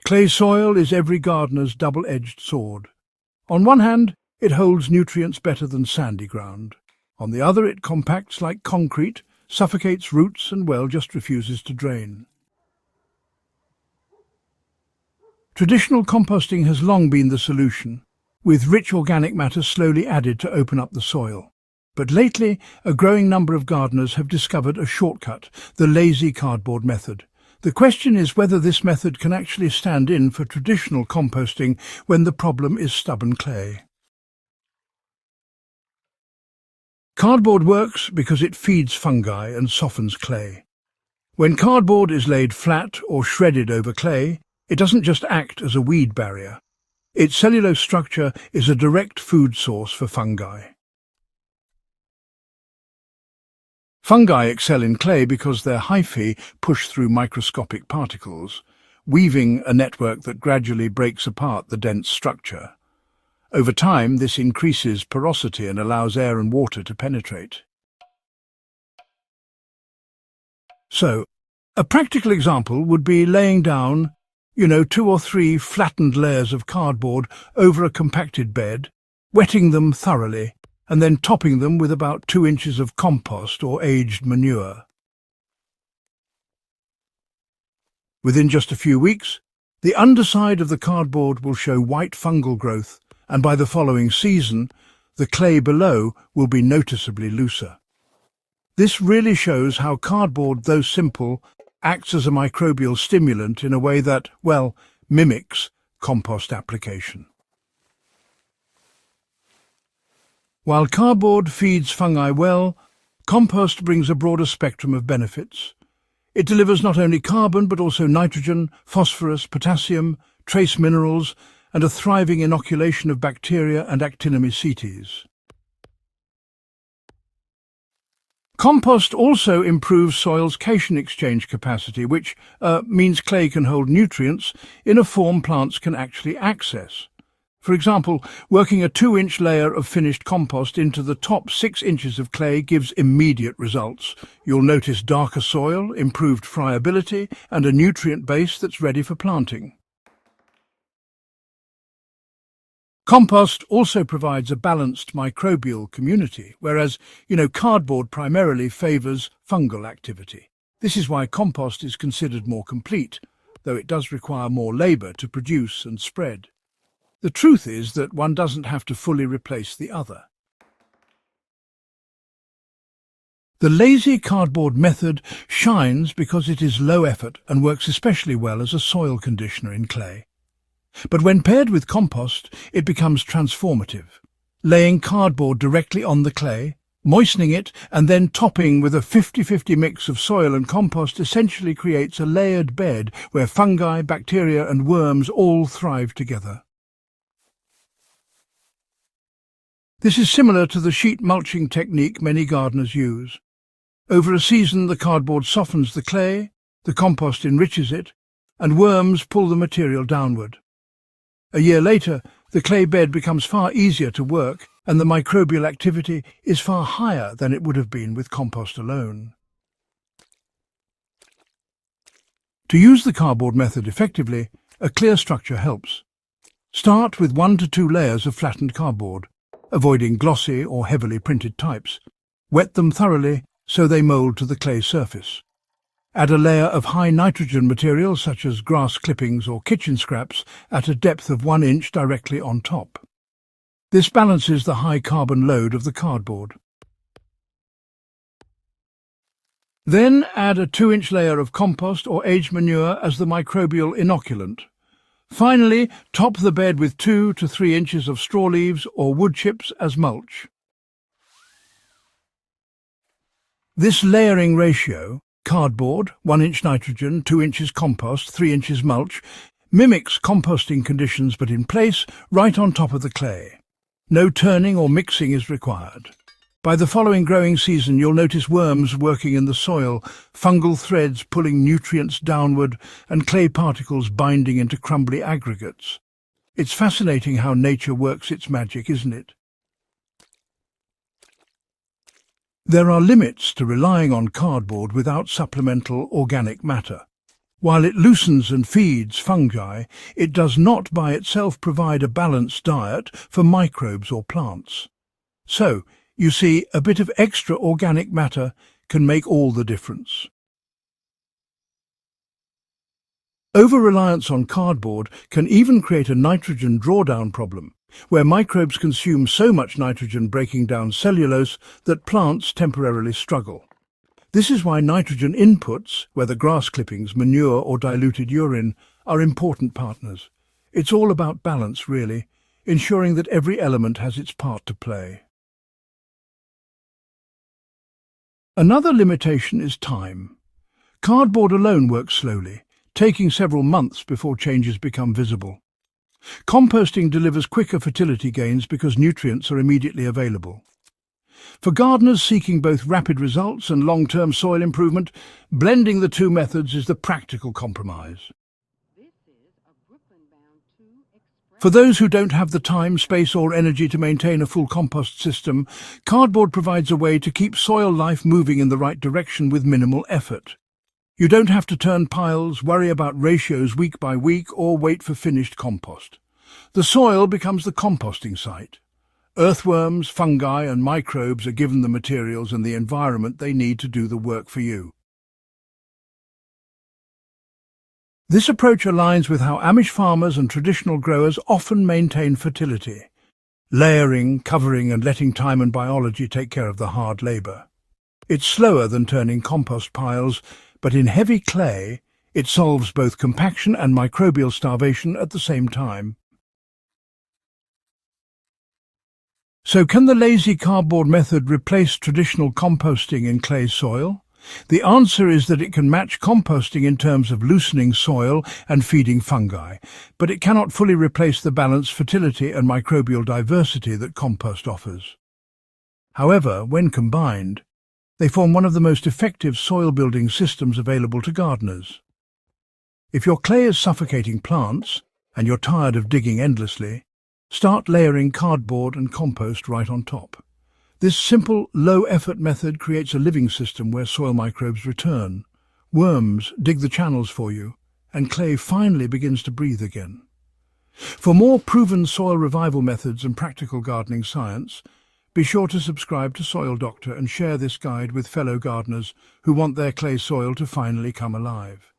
Clay soil is every gardener's double-edged sword. On one hand, it holds nutrients better than sandy ground. On the other, it compacts like concrete, suffocates roots and, well, just refuses to drain. Traditional composting has long been the solution, with rich organic matter slowly added to open up the soil. But lately, a growing number of gardeners have discovered a shortcut, the lazy cardboard method. The question is whether this method can actually stand in for traditional composting when the problem is stubborn clay. Cardboard works because it feeds fungi and softens clay. When cardboard is laid flat or shredded over clay, it doesn't just act as a weed barrier. Its cellulose structure is a direct food source for fungi. Fungi excel in clay because their hyphae push through microscopic particles, weaving a network that gradually breaks apart the dense structure. Over time, this increases porosity and allows air and water to penetrate. So, a practical example would be laying down, 2 or 3 flattened layers of cardboard over a compacted bed, wetting them thoroughly, and then topping them with about 2 inches of compost or aged manure. Within just a few weeks, the underside of the cardboard will show white fungal growth, and by the following season, the clay below will be noticeably looser. This really shows how cardboard, though simple, acts as a microbial stimulant in a way that, well, mimics compost application. While cardboard feeds fungi well, compost brings a broader spectrum of benefits. It delivers not only carbon but also nitrogen, phosphorus, potassium, trace minerals, and a thriving inoculation of bacteria and Actinomycetes. Compost also improves soil's cation exchange capacity, which means clay can hold nutrients in a form plants can actually access. For example, working a 2-inch layer of finished compost into the top 6 inches of clay gives immediate results. You'll notice darker soil, improved friability, and a nutrient base that's ready for planting. Compost also provides a balanced microbial community, whereas, cardboard primarily favours fungal activity. This is why compost is considered more complete, though it does require more labour to produce and spread. The truth is that one doesn't have to fully replace the other. The lazy cardboard method shines because it is low effort and works especially well as a soil conditioner in clay. But when paired with compost, it becomes transformative. Laying cardboard directly on the clay, moistening it, and then topping with a 50-50 mix of soil and compost essentially creates a layered bed where fungi, bacteria, and worms all thrive together. This is similar to the sheet mulching technique many gardeners use. Over a season, the cardboard softens the clay, the compost enriches it, and worms pull the material downward. A year later, the clay bed becomes far easier to work, and the microbial activity is far higher than it would have been with compost alone. To use the cardboard method effectively, a clear structure helps. Start with 1 to 2 layers of flattened cardboard, avoiding glossy or heavily printed types. Wet them thoroughly so they mould to the clay surface. Add a layer of high nitrogen material such as grass clippings or kitchen scraps at a depth of 1 inch directly on top. This balances the high carbon load of the cardboard. Then add a 2-inch layer of compost or aged manure as the microbial inoculant. Finally, top the bed with 2 to 3 inches of straw leaves or wood chips as mulch. This layering ratio, cardboard, 1 inch nitrogen, 2 inches compost, 3 inches mulch, mimics composting conditions but in place, right on top of the clay. No turning or mixing is required. By the following growing season, you'll notice worms working in the soil, fungal threads pulling nutrients downward, and clay particles binding into crumbly aggregates. It's fascinating how nature works its magic, isn't it? There are limits to relying on cardboard without supplemental organic matter. While it loosens and feeds fungi, it does not by itself provide a balanced diet for microbes or plants. So, you see, a bit of extra organic matter can make all the difference. Over-reliance on cardboard can even create a nitrogen drawdown problem, where microbes consume so much nitrogen breaking down cellulose that plants temporarily struggle. This is why nitrogen inputs, whether grass clippings, manure or diluted urine, are important partners. It's all about balance, really, ensuring that every element has its part to play. Another limitation is time. Cardboard alone works slowly, taking several months before changes become visible. Composting delivers quicker fertility gains because nutrients are immediately available. For gardeners seeking both rapid results and long-term soil improvement, blending the two methods is the practical compromise. For those who don't have the time, space or energy to maintain a full compost system, cardboard provides a way to keep soil life moving in the right direction with minimal effort. You don't have to turn piles, worry about ratios week by week, or wait for finished compost. The soil becomes the composting site. Earthworms, fungi and microbes are given the materials and the environment they need to do the work for you. This approach aligns with how Amish farmers and traditional growers often maintain fertility, layering, covering and letting time and biology take care of the hard labour. It's slower than turning compost piles, but in heavy clay, it solves both compaction and microbial starvation at the same time. So can the lazy cardboard method replace traditional composting in clay soil? The answer is that it can match composting in terms of loosening soil and feeding fungi, but it cannot fully replace the balanced fertility and microbial diversity that compost offers. However, when combined, they form one of the most effective soil-building systems available to gardeners. If your clay is suffocating plants, and you're tired of digging endlessly, start layering cardboard and compost right on top. This simple, low-effort method creates a living system where soil microbes return. Worms dig the channels for you, and clay finally begins to breathe again. For more proven soil revival methods and practical gardening science, be sure to subscribe to Soil Doctor and share this guide with fellow gardeners who want their clay soil to finally come alive.